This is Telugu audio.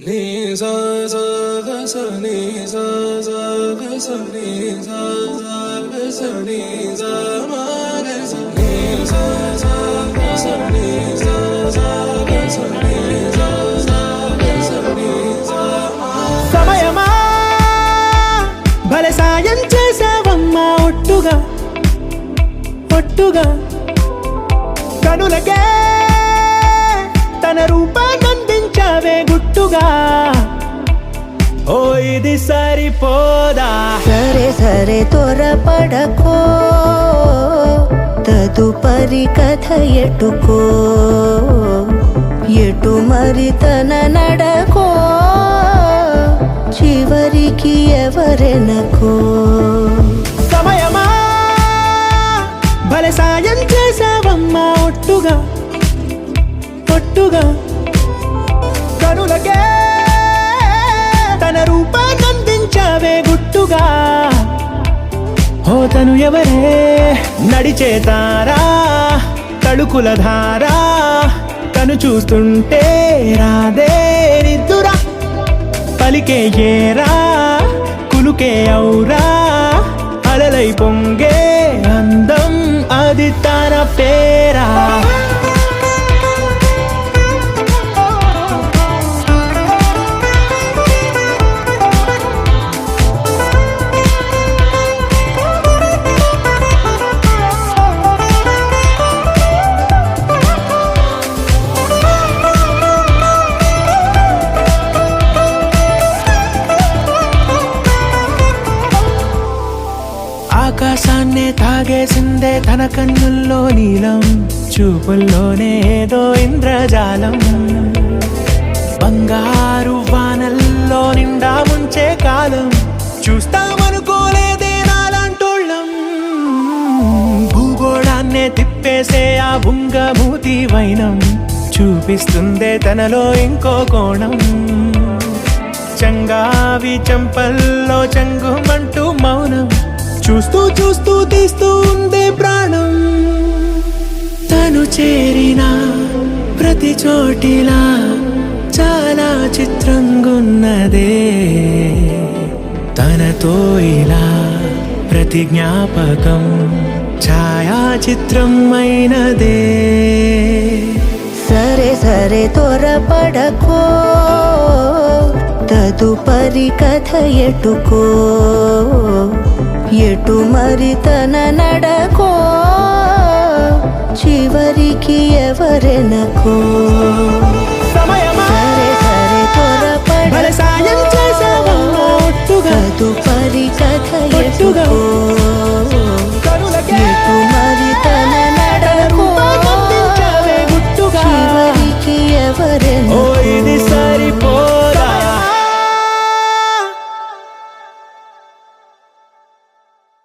Ni sa sa ga sa ni sa sa ga sa ni sa sa ga sa ni sa ma ga sa ni sa sa ga sa ni sa sa ga sa ni sa sa ga sa ni sa ma సమయమా భలే సాయం చేసావమ్మా ఒట్టుగా ఒట్టుగా కనులకే తన రూపాన్నందించావే గుట్టుగా ఓ ఇది సరిపోదా సరే సరే త్వరపడకో తదుపరి కథ ఎటుకో ఎటు మరి తన నడకో చివరికి ఎవరెనకో సమయమా భలే సాయం చేసావమ్మా ఒట్టుగా ఒట్టుగా కనులకే తన రూపాన్నందించావే గుట్టుగా ఓ తను ఎవరే నడిచే తారా తళుకుల ధారా తను చూస్తుంటే రాదే నిద్దురా పలికే ఏరా కులుకే ఔరా అలలై పొంగే అందం అది తన పేరా ఆకాశాన్నే తాగేసిందే తన కన్నుల్లో నీలం చూపుల్లోనే ఏదో ఇంద్రజాలం బంగారు వానల్లో నిండా ముంచే కాలం చూస్తామనుకోలేదే నాలాంటోళ్ళం భూగోళాన్నే తిప్పేసే ఆ బుంగమూతి వైనం చూపిస్తుందే తనలో ఇంకో కోణం చంగావి చంపల్లో చంగుమంటూ మౌనం చూస్తూ చూస్తూ తీస్తూ ఉందే ప్రాణం తను చేరిన ప్రతి చోటిలా చాలా చిత్రంగున్నదే తనతో ఇలా ప్రతి జ్ఞాపకం ఛాయాచిత్రం అయినదే సరే సరే త్వరపడకో తదుపరి కథ ఎటుకో ఎటు మరి తన నడకో చివరికి ఎవరెనకో